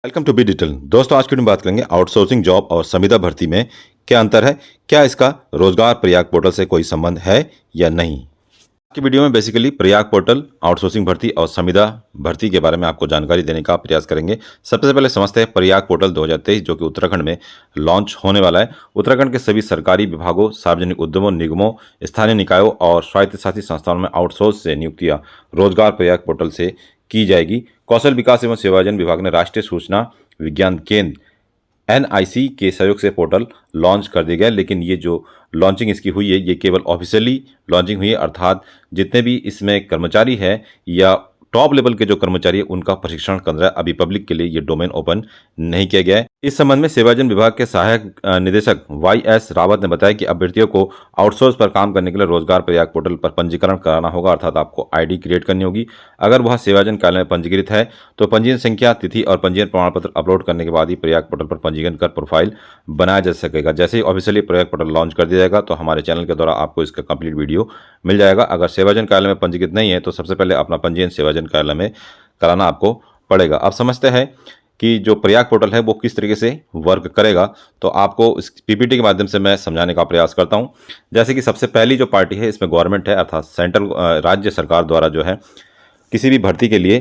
Welcome to be digital. दोस्तों, आज की वीडियो में बात करेंगे आउटसोर्सिंग जॉब और संविदा भर्ती में क्या अंतर है, क्या इसका रोजगार प्रयाग पोर्टल से कोई संबंध है या नहीं। आज की वीडियो में बेसिकली प्रयाग पोर्टल, आउटसोर्सिंग भर्ती और संविदा भर्ती के बारे में आपको जानकारी देने का प्रयास करेंगे। सबसे पहले समझते हैं प्रयाग पोर्टल 2023 जो कि उत्तराखंड में लॉन्च होने वाला है। उत्तराखंड के सभी सरकारी विभागों, सार्वजनिक उद्यमों, निगमों, स्थानीय निकायों और स्वायत्तशासी संस्थानों में आउटसोर्स से नियुक्तियां रोजगार प्रयाग पोर्टल से की जाएगी। कौशल विकास एवं सेवायोजन विभाग ने राष्ट्रीय सूचना विज्ञान केंद्र एनआईसी के सहयोग से पोर्टल लॉन्च कर दिया गया, लेकिन ये जो लॉन्चिंग इसकी हुई है ये केवल ऑफिशियली लॉन्चिंग हुई है, अर्थात जितने भी इसमें कर्मचारी है या टॉप लेवल के जो कर्मचारी है उनका प्रशिक्षण केंद्र है। अभी पब्लिक के लिए ये डोमेन ओपन नहीं किया गया है। इस संबंध में सेवायोजन विभाग के सहायक निदेशक वाई.एस. रावत ने बताया कि अभ्यर्थियों को आउटसोर्स पर काम करने के लिए रोजगार प्रयाग पोर्टल पर पंजीकरण कराना होगा, अर्थात आपको आईडी क्रिएट करनी होगी। अगर वह सेवायोजन कार्यालय में पंजीकृत है तो पंजीयन संख्या, तिथि और पंजीयन प्रमाण पत्र अपलोड करने के बाद ही प्रयाग पोर्टल पर पंजीकरण कर प्रोफाइल बनाया जा सकेगा। जैसे ही ऑफिशियली प्रयाग पोर्टल लॉन्च कर दिया जाएगा तो हमारे चैनल के द्वारा आपको इसका कंप्लीट वीडियो मिल जाएगा। अगर सेवायोजन कार्यालय में पंजीकृत नहीं है तो सबसे पहले अपना पंजीयन सेवायोजन कार्यालय में कराना आपको पड़ेगा। अब समझते हैं कि जो प्रयाग पोर्टल है वो किस तरीके से वर्क करेगा, तो आपको इस पीपीटी के माध्यम से मैं समझाने का प्रयास करता हूं। जैसे कि सबसे पहली जो पार्टी है इसमें गवर्नमेंट है, अर्थात सेंट्रल राज्य सरकार द्वारा जो है किसी भी भर्ती के लिए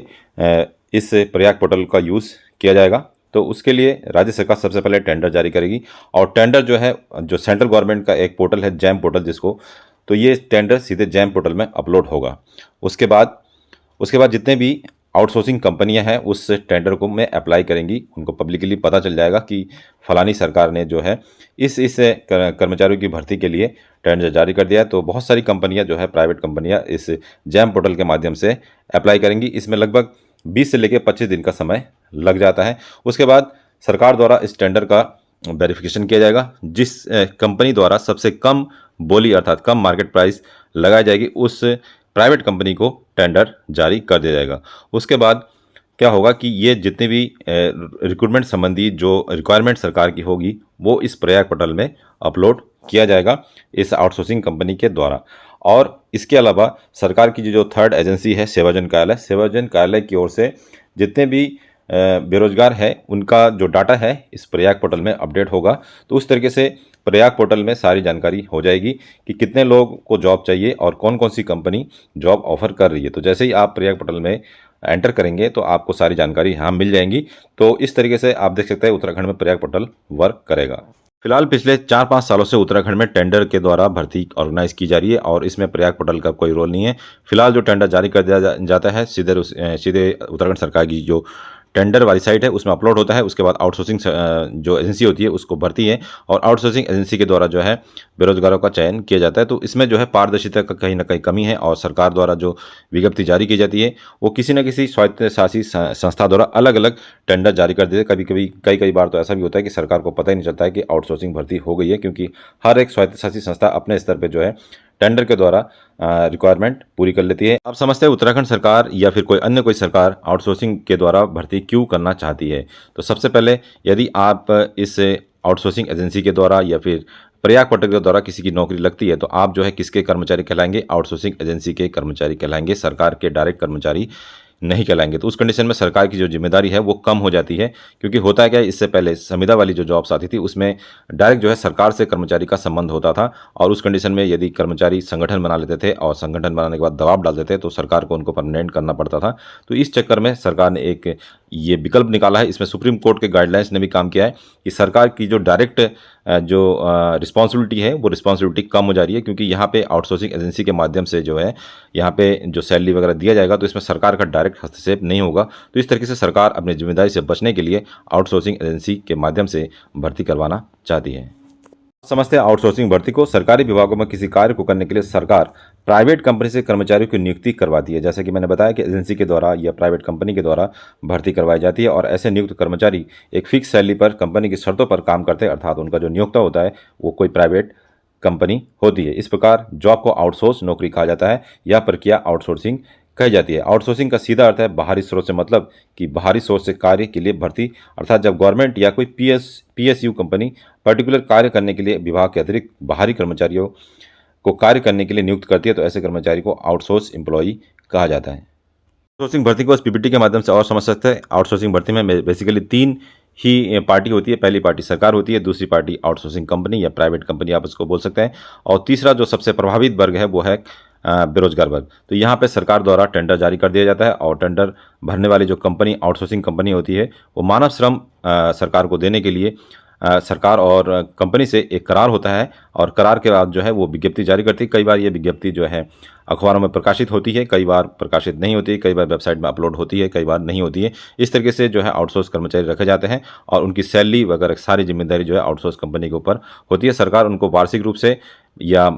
इस प्रयाग पोर्टल का यूज़ किया जाएगा। तो उसके लिए राज्य सरकार सबसे पहले टेंडर जारी करेगी और टेंडर जो है, जो सेंट्रल गवर्नमेंट का एक पोर्टल है जैम पोर्टल जिसको, तो ये टेंडर सीधे जैम पोर्टल में अपलोड होगा। उसके बाद जितने भी आउटसोर्सिंग कंपनियां हैं उस टेंडर को में अप्लाई करेंगी, उनको पब्लिकली पता चल जाएगा कि फलानी सरकार ने जो है इस कर्मचारियों की भर्ती के लिए टेंडर जारी कर दिया है। तो बहुत सारी कंपनियां जो है, प्राइवेट कंपनियां इस जैम पोर्टल के माध्यम से अप्लाई करेंगी। इसमें लगभग 20 से लेकर 25 दिन का समय लग जाता है। उसके बाद सरकार द्वारा इस टेंडर का वेरिफिकेशन किया जाएगा। जिस कंपनी द्वारा सबसे कम बोली अर्थात कम मार्केट प्राइस लगाई जाएगी उस प्राइवेट कंपनी को टेंडर जारी कर दिया जाएगा। उसके बाद क्या होगा कि ये जितने भी रिक्रूटमेंट संबंधी जो रिक्वायरमेंट सरकार की होगी वो इस प्रयाग पोर्टल में अपलोड किया जाएगा इस आउटसोर्सिंग कंपनी के द्वारा। और इसके अलावा सरकार की जो थर्ड एजेंसी है सेवायोजन कार्यालय की ओर से जितने भी बेरोजगार है उनका जो डाटा है इस प्रयाग पोर्टल में अपडेट होगा। तो उस तरीके से प्रयाग पोर्टल में सारी जानकारी हो जाएगी कि कितने लोग को जॉब चाहिए और कौन कौन सी कंपनी जॉब ऑफर कर रही है। तो जैसे ही आप प्रयाग पोर्टल में एंटर करेंगे तो आपको सारी जानकारी यहाँ मिल जाएंगी। तो इस तरीके से आप देख सकते हैं उत्तराखंड में प्रयाग पोर्टल वर्क करेगा। फिलहाल पिछले 4-5 सालों से उत्तराखंड में टेंडर के द्वारा भर्ती ऑर्गेनाइज की जा रही है और इसमें प्रयाग पोर्टल का कोई रोल नहीं है। फिलहाल जो टेंडर जारी कर दिया जाता है सीधे उत्तराखंड सरकार की जो टेंडर वाली साइट है उसमें अपलोड होता है। उसके बाद आउटसोर्सिंग जो एजेंसी होती है उसको भरती है और आउटसोर्सिंग एजेंसी के द्वारा जो है बेरोजगारों का चयन किया जाता है। तो इसमें जो है पारदर्शिता का कहीं ना कहीं कमी है और सरकार द्वारा जो विज्ञप्ति जारी की जाती है वो किसी न किसी स्वायत्तशासी संस्था द्वारा अलग अलग टेंडर जारी कर देते हैं। कई बार तो ऐसा भी होता है कि सरकार को पता ही नहीं चलता है कि आउटसोर्सिंग भर्ती हो गई है, क्योंकि हर एक स्वायत्तशासी संस्था अपने स्तर पर जो है टेंडर के द्वारा रिक्वायरमेंट पूरी कर लेती है। अब समझते हैं उत्तराखंड सरकार या फिर कोई सरकार आउटसोर्सिंग के द्वारा भर्ती क्यों करना चाहती है। तो सबसे पहले यदि आप इस आउटसोर्सिंग एजेंसी के द्वारा या फिर प्रयाग पोर्टल के द्वारा किसी की नौकरी लगती है तो आप जो है किसके कर्मचारी कहलाएंगे, आउटसोर्सिंग एजेंसी के कर्मचारी कहलाएंगे, सरकार के डायरेक्ट कर्मचारी नहीं कहलाएंगे। तो उस कंडीशन में सरकार की जो जिम्मेदारी है वो कम हो जाती है, क्योंकि होता है क्या, इससे पहले संविदा वाली जो जॉब्स आती थी उसमें डायरेक्ट जो है सरकार से कर्मचारी का संबंध होता था और उस कंडीशन में यदि कर्मचारी संगठन बना लेते थे और संगठन बनाने के बाद दबाव डालते थे तो सरकार को उनको परमानेंट करना पड़ता था। तो इस चक्कर में सरकार ने एक ये विकल्प निकाला है। इसमें सुप्रीम कोर्ट के गाइडलाइंस ने भी काम किया है कि सरकार की जो डायरेक्ट जो रिस्पॉन्सिबिलिटी है वो रिस्पॉन्सिबिलिटी कम हो जा रही है, क्योंकि यहाँ पे आउटसोर्सिंग एजेंसी के माध्यम से जो है यहाँ पे जो सैलरी वगैरह दिया जाएगा तो इसमें सरकार का डायरेक्ट हस्तक्षेप नहीं होगा। तो इस तरीके से सरकार अपनी जिम्मेदारी से बचने के लिए आउटसोर्सिंग एजेंसी के माध्यम से भर्ती करवाना चाहती है। समझते हैं आउटसोर्सिंग भर्ती को। सरकारी विभागों में किसी कार्य को करने के लिए सरकार प्राइवेट कंपनी से कर्मचारियों की नियुक्ति करवाती है। जैसे कि मैंने बताया कि एजेंसी के द्वारा या प्राइवेट कंपनी के द्वारा भर्ती करवाई जाती है और ऐसे नियुक्त कर्मचारी एक फिक्स सैलरी पर कंपनी की शर्तों पर काम करते हैं, अर्थात उनका जो नियोक्ता होता है वो कोई प्राइवेट कंपनी होती है। इस प्रकार जॉब को आउटसोर्स नौकरी कहा जाता है। यह प्रक्रिया आउटसोर्सिंग कही जाती है। आउटसोर्सिंग का सीधा अर्थ है बाहरी स्रोत से, मतलब कि बाहरी स्रोत से कार्य के लिए भर्ती, अर्थात जब गवर्नमेंट या कोई पीएसयू कंपनी पर्टिकुलर कार्य करने के लिए विभाग के अतिरिक्त बाहरी कर्मचारियों को कार्य करने के लिए नियुक्त करती है तो ऐसे कर्मचारी को आउटसोर्स एम्प्लॉई कहा जाता है। आउटसोर्सिंग भर्ती को इस पीपीटी के माध्यम से और समझ सकते हैं। आउटसोर्सिंग भर्ती में बेसिकली 3 ही पार्टी होती है। पहली पार्टी सरकार होती है, दूसरी पार्टी आउटसोर्सिंग कंपनी या प्राइवेट कंपनी आप इसको बोल सकते हैं, और तीसरा जो सबसे प्रभावित वर्ग है वो है बेरोजगार वर्ग। तो यहाँ पे सरकार द्वारा टेंडर जारी कर दिया जाता है, और टेंडर भरने वाली जो कंपनी आउटसोर्सिंग कंपनी होती है वो मानव श्रम सरकार को देने के लिए सरकार और कंपनी से एक करार होता है, और करार के बाद जो है वो विज्ञप्ति जारी करती है। कई बार ये विज्ञप्ति जो है अखबारों में प्रकाशित होती है, कई बार प्रकाशित नहीं होती है, कई बार वेबसाइट में अपलोड होती है, कई बार नहीं होती है। इस तरीके से जो है आउटसोर्स कर्मचारी रखे जाते हैं, और उनकी सैलरी वगैरह सारी जिम्मेदारी जो है आउटसोर्स कंपनी के ऊपर होती है। सरकार उनको वार्षिक रूप से या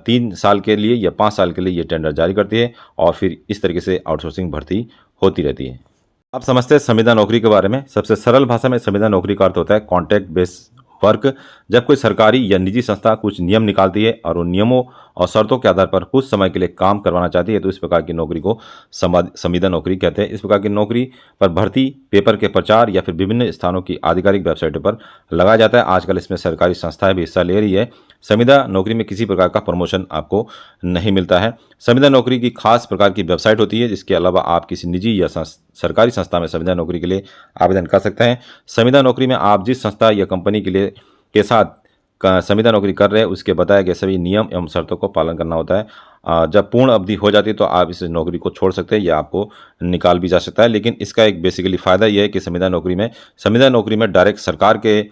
3 साल के लिए या 5 साल के लिए ये टेंडर जारी करती है, और फिर इस तरीके से आउटसोर्सिंग भर्ती होती रहती है। आप समझते हैं संविदा नौकरी के बारे में। सबसे सरल भाषा में संविदा नौकरी का अर्थ होता है कॉन्ट्रैक्ट बेस वर्क। जब कोई सरकारी या निजी संस्था कुछ नियम निकालती है और उन नियमों और शर्तों के आधार पर कुछ समय के लिए काम करवाना चाहती है, तो इस प्रकार की नौकरी को संविदा नौकरी कहते हैं। इस प्रकार की नौकरी पर भर्ती पेपर के प्रचार या फिर विभिन्न स्थानों की आधिकारिक वेबसाइटों पर लगाया जाता है। आजकल इसमें सरकारी संस्थाएं भी हिस्सा ले रही है। संविदा नौकरी में किसी प्रकार का प्रमोशन आपको नहीं मिलता है। संविदा नौकरी की खास प्रकार की वेबसाइट होती है, जिसके अलावा आप किसी निजी या सरकारी संस्था में संविदा नौकरी के लिए आवेदन कर सकते हैं। संविदा नौकरी में आप जिस संस्था या कंपनी के साथ संविदा नौकरी कर रहे हैं उसके बताए गए सभी नियम एवं शर्तों को पालन करना होता है। जब पूर्ण अवधि हो जाती है तो आप इस नौकरी को छोड़ सकते हैं या आपको निकाल भी जा सकता है। लेकिन इसका एक बेसिकली फ़ायदा यह है कि संविदा नौकरी में डायरेक्ट सरकार के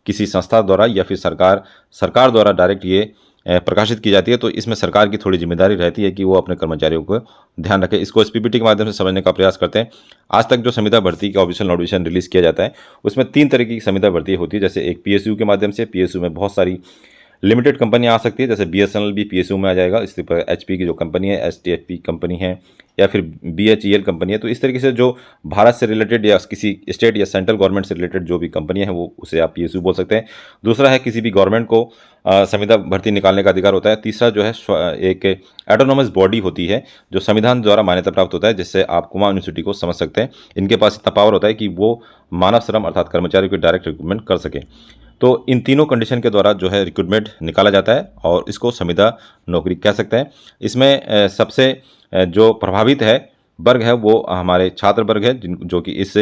किसी संस्था द्वारा या फिर सरकार द्वारा डायरेक्ट ये प्रकाशित की जाती है। तो इसमें सरकार की थोड़ी जिम्मेदारी रहती है कि वो अपने कर्मचारियों को ध्यान रखे। इसको इस पीपीटी के माध्यम से समझने का प्रयास करते हैं। आज तक जो संविदा भर्ती का ऑफिशियल नोटिफिकेशन रिलीज़ किया जाता है उसमें 3 तरीके की संविदा भर्ती होती है। जैसे एक पीएसयू के माध्यम से, पीएसयू में बहुत सारी लिमिटेड कंपनियां आ सकती है, जैसे बीएसएनएल भी पीएसयू में आ जाएगा। इसी पर एचपी की जो कंपनी है, एसटीएफपी कंपनी है, या फिर बीएचईएल कंपनी है। तो इस तरीके से जो भारत से रिलेटेड या किसी स्टेट या सेंट्रल गवर्नमेंट से रिलेटेड जो भी कंपनियां हैं वो उसे आप पीएसयू बोल सकते हैं। दूसरा है किसी भी गवर्नमेंट को संविदा भर्ती निकालने का अधिकार होता है। तीसरा जो है एक ऑटोनोमस बॉडी होती है जो संविधान द्वारा मान्यता प्राप्त होता है, जिससे आप कुमाऊं यूनिवर्सिटी को समझ सकते हैं। इनके पास इतना पावर होता है कि वो मानव श्रम अर्थात कर्मचारियों की डायरेक्ट रिक्रूटमेंट कर सके। तो इन तीनों कंडीशन के द्वारा जो है रिक्रूटमेंट निकाला जाता है और इसको संविदा नौकरी कह सकते हैं। इसमें सबसे जो प्रभावित है वर्ग है वो हमारे छात्र वर्ग है जो कि इस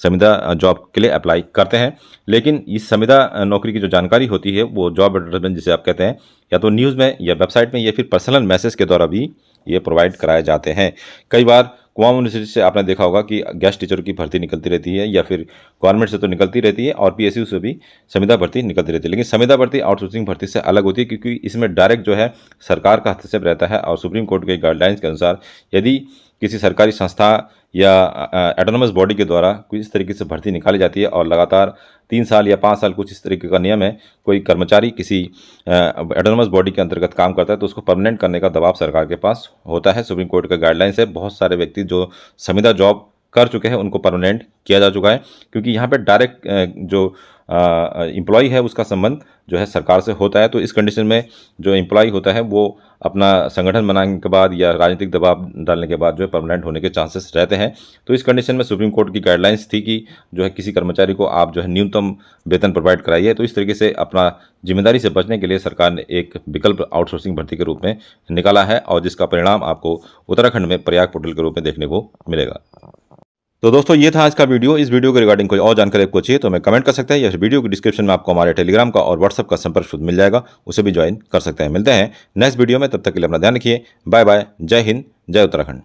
संविदा जॉब के लिए अप्लाई करते हैं। लेकिन इस संविदा नौकरी की जो जानकारी होती है वो जॉब एडवर्टाइजमेंट जिसे आप कहते हैं, या तो न्यूज़ में या वेबसाइट में या फिर पर्सनल मैसेज के द्वारा भी ये प्रोवाइड कराए जाते हैं। कई बार कुमाऊं यूनिवर्सिटी से आपने देखा होगा कि गेस्ट टीचर की भर्ती निकलती रहती है, या फिर गवर्नमेंट से तो निकलती रहती है और पीएसयू से भी संविदा भर्ती निकलती रहती है। लेकिन संविदा भर्ती आउटसोर्सिंग भर्ती से अलग होती है, क्योंकि इसमें डायरेक्ट जो है सरकार का हस्तक्षेप रहता है। और सुप्रीम कोर्ट के गाइडलाइंस के अनुसार यदि किसी सरकारी संस्था या ऑटोनोमस बॉडी के द्वारा कुछ इस तरीके से भर्ती निकाली जाती है और लगातार 3 साल या 5 साल कुछ इस तरीके का नियम है, कोई कर्मचारी किसी ऑटोनोमस बॉडी के अंतर्गत काम करता है तो उसको परमानेंट करने का दबाव सरकार के पास होता है। सुप्रीम कोर्ट का गाइडलाइंस है। बहुत सारे व्यक्ति जो संविदा जॉब कर चुके हैं उनको परमानेंट किया जा चुका है, क्योंकि यहाँ पे डायरेक्ट जो एम्प्लॉय है उसका संबंध जो है सरकार से होता है। तो इस कंडीशन में जो एम्प्लॉय होता है वो अपना संगठन बनाने के बाद या राजनीतिक दबाव डालने के बाद जो है परमानेंट होने के चांसेस रहते हैं। तो इस कंडीशन में सुप्रीम कोर्ट की गाइडलाइंस थी कि जो है किसी कर्मचारी को आप जो है न्यूनतम वेतन प्रोवाइड कराइए। तो इस तरीके से अपना जिम्मेदारी से बचने के लिए सरकार ने एक विकल्प आउटसोर्सिंग भर्ती के रूप में निकाला है, और जिसका परिणाम आपको उत्तराखंड में प्रयाग पोर्टल के रूप में देखने को मिलेगा। तो दोस्तों ये था आज का वीडियो। इस वीडियो के रिगार्डिंग कोई और जानकारी आपको चाहिए तो हमें कमेंट कर सकते हैं, या वीडियो के डिस्क्रिप्शन में आपको हमारे टेलीग्राम का और व्हाट्सएप का संपर्क सूत्र मिल जाएगा, उसे भी ज्वाइन कर सकते हैं। मिलते हैं नेक्स्ट वीडियो में, तब तक के लिए अपना ध्यान रखिए। Bye bye. जय हिंद, जय उत्तराखंड।